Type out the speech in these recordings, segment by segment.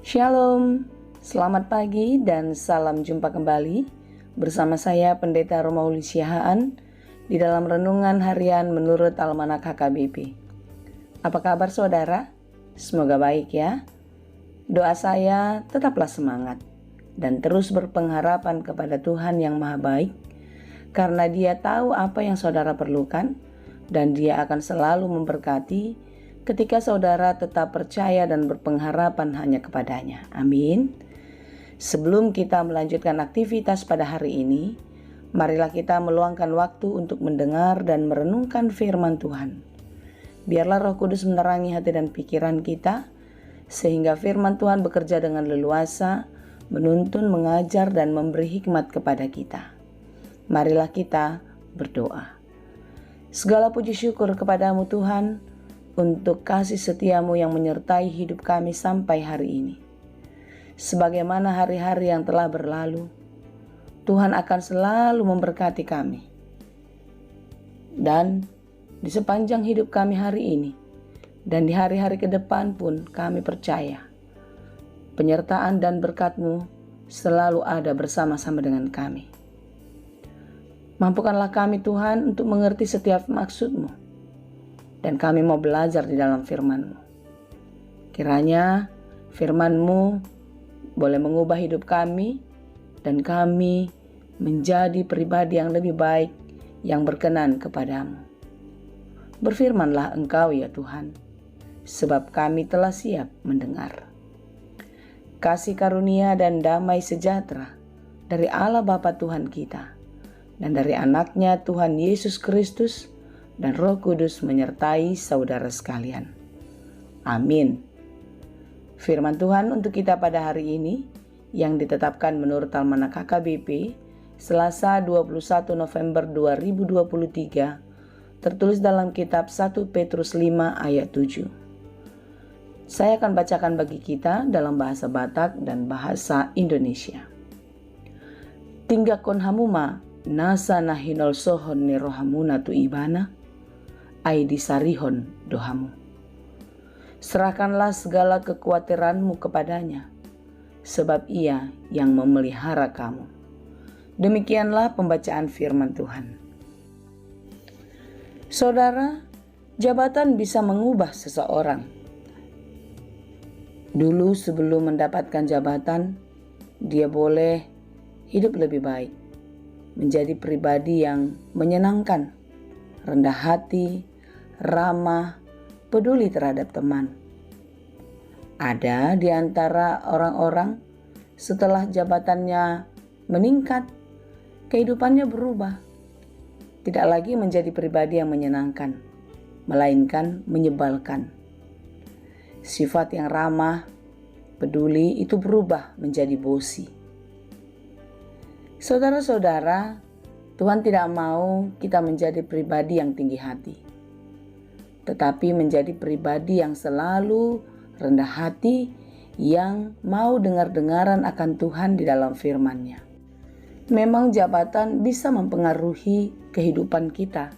Shalom, selamat pagi dan salam jumpa kembali bersama saya Pendeta Romauli Siahaan di dalam Renungan Harian menurut Almanak HKBP. Apa kabar saudara? Semoga baik ya. Doa saya tetaplah semangat dan terus berpengharapan kepada Tuhan yang Maha Baik, karena Dia tahu apa yang saudara perlukan dan Dia akan selalu memberkati ketika saudara tetap percaya dan berpengharapan hanya kepadanya. Amin. Sebelum kita melanjutkan aktivitas pada hari ini, marilah kita meluangkan waktu untuk mendengar dan merenungkan firman Tuhan. Biarlah Roh Kudus menerangi hati dan pikiran kita, sehingga firman Tuhan bekerja dengan leluasa, menuntun, mengajar, dan memberi hikmat kepada kita. Marilah kita berdoa. Segala puji syukur kepadamu Tuhan, untuk kasih setiamu yang menyertai hidup kami sampai hari ini. Sebagaimana hari-hari yang telah berlalu, Tuhan akan selalu memberkati kami. Dan di sepanjang hidup kami hari ini, dan di hari-hari ke depan pun kami percaya, penyertaan dan berkat-Mu selalu ada bersama-sama dengan kami. Mampukanlah kami Tuhan untuk mengerti setiap maksud-Mu, dan kami mau belajar di dalam firman-Mu. Kiranya firman-Mu boleh mengubah hidup kami, dan kami menjadi pribadi yang lebih baik, yang berkenan kepadamu. Berfirmanlah Engkau ya Tuhan, sebab kami telah siap mendengar. Kasih karunia dan damai sejahtera dari Allah Bapa Tuhan kita, dan dari anaknya Tuhan Yesus Kristus, dan Roh Kudus menyertai saudara sekalian. Amin. Firman Tuhan untuk kita pada hari ini yang ditetapkan menurut Almanak HKBP Selasa 21 November 2023 tertulis dalam kitab 1 Petrus 5 ayat 7. Saya akan bacakan bagi kita dalam bahasa Batak dan bahasa Indonesia. Tinggakon hamuma nasa nahinol sohon ni rohamuna tu ibana Aidi sarihon dohamu. Serahkanlah segala kekhawatiranmu kepadanya, sebab Ia yang memelihara kamu. Demikianlah pembacaan firman Tuhan. Saudara, jabatan bisa mengubah seseorang. Dulu sebelum mendapatkan jabatan, dia boleh hidup lebih baik, menjadi pribadi yang menyenangkan, rendah hati, ramah, peduli terhadap teman. Ada di antara orang-orang setelah jabatannya meningkat, kehidupannya berubah. Tidak lagi menjadi pribadi yang menyenangkan, melainkan menyebalkan. Sifat yang ramah, peduli itu berubah menjadi bosi. Saudara-saudara, Tuhan tidak mau kita menjadi pribadi yang tinggi hati, tetapi menjadi pribadi yang selalu rendah hati, yang mau dengar-dengaran akan Tuhan di dalam firman-Nya. Memang jabatan bisa mempengaruhi kehidupan kita,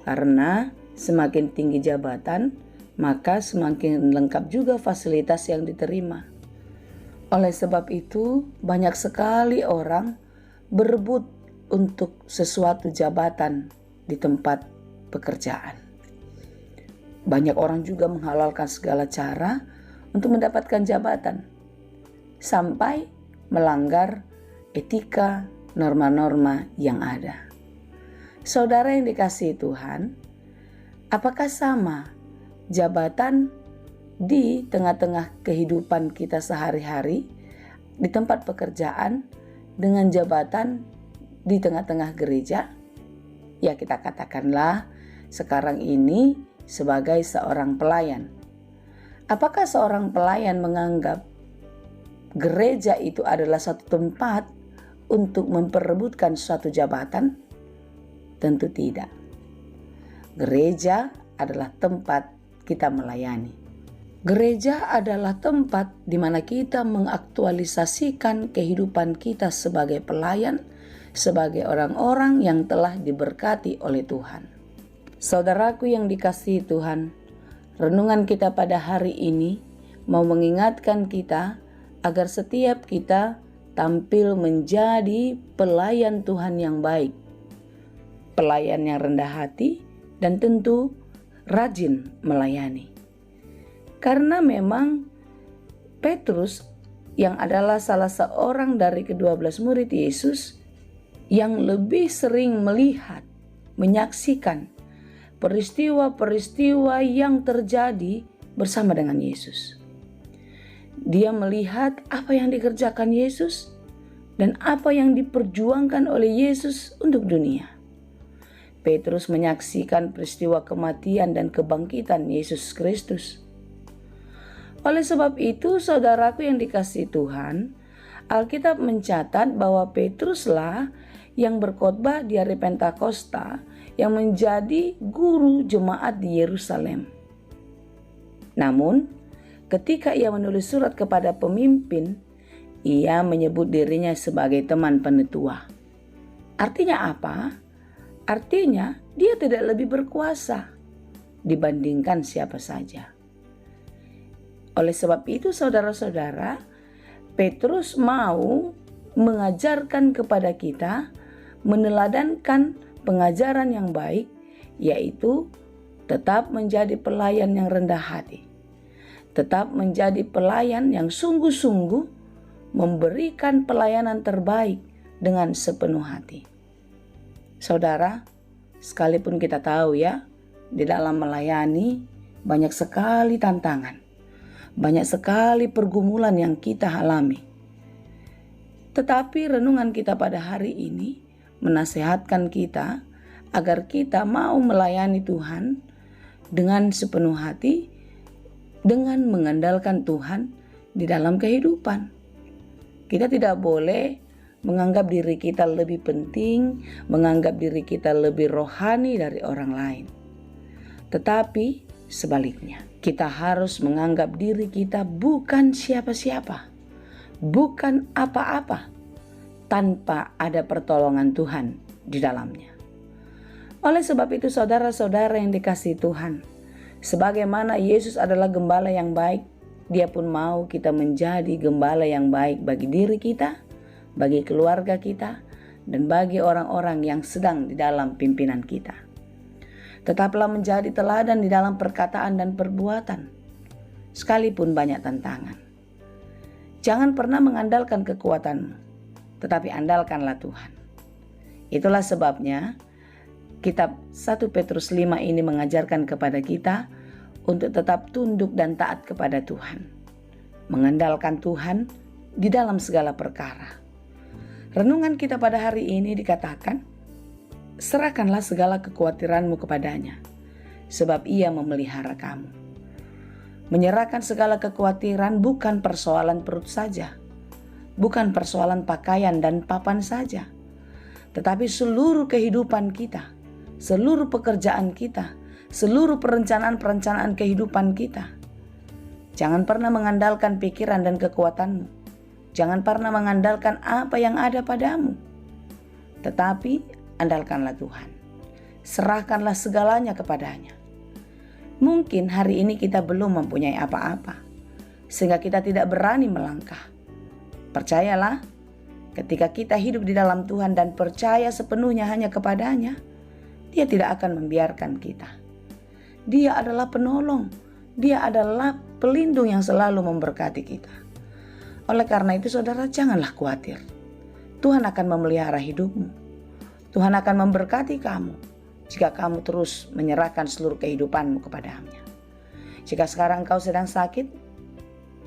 karena semakin tinggi jabatan, maka semakin lengkap juga fasilitas yang diterima. Oleh sebab itu, banyak sekali orang berebut untuk sesuatu jabatan di tempat pekerjaan. Banyak orang juga menghalalkan segala cara untuk mendapatkan jabatan, sampai melanggar etika, norma-norma yang ada. Saudara yang dikasihi Tuhan, apakah sama jabatan di tengah-tengah kehidupan kita sehari-hari di tempat pekerjaan dengan jabatan di tengah-tengah gereja? Ya, kita katakanlah sekarang ini sebagai seorang pelayan. Apakah seorang pelayan menganggap gereja itu adalah satu tempat untuk memperebutkan suatu jabatan? Tentu tidak. Gereja adalah tempat kita melayani. Gereja adalah tempat di mana kita mengaktualisasikan kehidupan kita sebagai pelayan, sebagai orang-orang yang telah diberkati oleh Tuhan. Saudaraku yang dikasihi Tuhan, renungan kita pada hari ini mau mengingatkan kita agar setiap kita tampil menjadi pelayan Tuhan yang baik, pelayan yang rendah hati, dan tentu rajin melayani. Karena memang Petrus yang adalah salah seorang dari ke-12 murid Yesus yang lebih sering melihat, menyaksikan peristiwa-peristiwa yang terjadi bersama dengan Yesus. Dia melihat apa yang dikerjakan Yesus dan apa yang diperjuangkan oleh Yesus untuk dunia. Petrus menyaksikan peristiwa kematian dan kebangkitan Yesus Kristus. Oleh sebab itu, saudaraku yang dikasihi Tuhan, Alkitab mencatat bahwa Petruslah yang berkhotbah di hari Pentakosta yang menjadi guru jemaat di Yerusalem. Namun, ketika ia menulis surat kepada pemimpin, ia menyebut dirinya sebagai teman penetua. Artinya apa? Artinya dia tidak lebih berkuasa dibandingkan siapa saja. Oleh sebab itu, saudara-saudara, Petrus mau mengajarkan kepada kita, meneladankan pengajaran yang baik, yaitu tetap menjadi pelayan yang rendah hati. Tetap menjadi pelayan yang sungguh-sungguh memberikan pelayanan terbaik dengan sepenuh hati. Saudara, sekalipun kita tahu ya, di dalam melayani banyak sekali tantangan. Banyak sekali pergumulan yang kita alami. Tetapi renungan kita pada hari ini menasehatkan kita agar kita mau melayani Tuhan dengan sepenuh hati, dengan mengandalkan Tuhan di dalam kehidupan. Kita tidak boleh menganggap diri kita lebih penting, menganggap diri kita lebih rohani dari orang lain. Tetapi sebaliknya, kita harus menganggap diri kita bukan siapa-siapa, bukan apa-apa, tanpa ada pertolongan Tuhan di dalamnya. Oleh sebab itu, saudara-saudara yang dikasihi Tuhan, sebagaimana Yesus adalah gembala yang baik, Dia pun mau kita menjadi gembala yang baik bagi diri kita, bagi keluarga kita, dan bagi orang-orang yang sedang di dalam pimpinan kita. Tetaplah menjadi teladan di dalam perkataan dan perbuatan, sekalipun banyak tantangan. Jangan pernah mengandalkan kekuatanmu, tetapi andalkanlah Tuhan. Itulah sebabnya kitab 1 Petrus 5 ini mengajarkan kepada kita untuk tetap tunduk dan taat kepada Tuhan. Mengandalkan Tuhan di dalam segala perkara. Renungan kita pada hari ini dikatakan, serahkanlah segala kekhawatiranmu kepadanya, sebab Ia memelihara kamu. Menyerahkan segala kekhawatiran bukan persoalan perut saja, bukan persoalan pakaian dan papan saja, tetapi seluruh kehidupan kita, seluruh pekerjaan kita, seluruh perencanaan-perencanaan kehidupan kita. Jangan pernah mengandalkan pikiran dan kekuatanmu. Jangan pernah mengandalkan apa yang ada padamu. Tetapi andalkanlah Tuhan. Serahkanlah segalanya kepadanya. Mungkin hari ini kita belum mempunyai apa-apa, sehingga kita tidak berani melangkah. Percayalah, ketika kita hidup di dalam Tuhan dan percaya sepenuhnya hanya kepadanya, Dia tidak akan membiarkan kita. Dia adalah penolong. Dia adalah pelindung yang selalu memberkati kita. Oleh karena itu, saudara, janganlah khawatir. Tuhan akan memelihara hidupmu. Tuhan akan memberkati kamu jika kamu terus menyerahkan seluruh kehidupanmu kepada-Nya. Jika sekarang kau sedang sakit,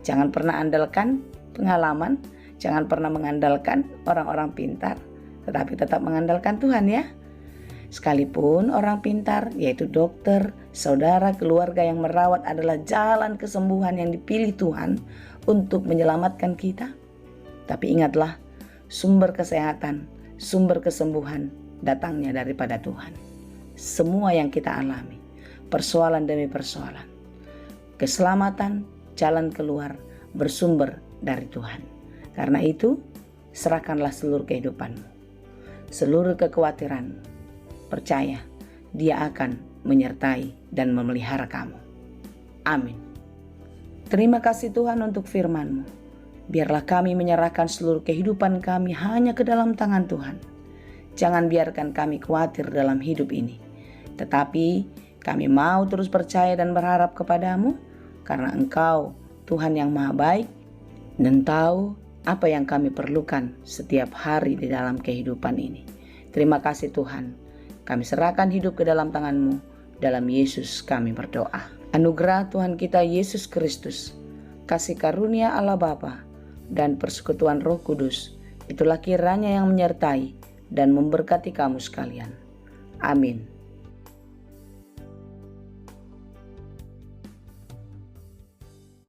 jangan pernah andalkan pengalaman, jangan pernah mengandalkan orang-orang pintar, tetapi tetap mengandalkan Tuhan ya. Sekalipun orang pintar, yaitu dokter, saudara, keluarga yang merawat adalah jalan kesembuhan yang dipilih Tuhan untuk menyelamatkan kita. Tapi ingatlah, sumber kesehatan, sumber kesembuhan datangnya daripada Tuhan. Semua yang kita alami, persoalan demi persoalan, keselamatan, jalan keluar bersumber dari Tuhan. Karena itu, serahkanlah seluruh kehidupanmu, seluruh kekhawatiranmu. Percaya, Dia akan menyertai dan memelihara kamu. Amin. Terima kasih Tuhan untuk firman-Mu. Biarlah kami menyerahkan seluruh kehidupan kami hanya ke dalam tangan Tuhan. Jangan biarkan kami khawatir dalam hidup ini. Tetapi kami mau terus percaya dan berharap kepadamu, karena Engkau Tuhan yang Maha Baik dan tahu apa yang kami perlukan setiap hari di dalam kehidupan ini. Terima kasih Tuhan. Kami serahkan hidup ke dalam tangan-Mu. Dalam Yesus kami berdoa. Anugerah Tuhan kita Yesus Kristus, kasih karunia Allah Bapa, dan persekutuan Roh Kudus, itulah kiranya yang menyertai dan memberkati kamu sekalian. Amin.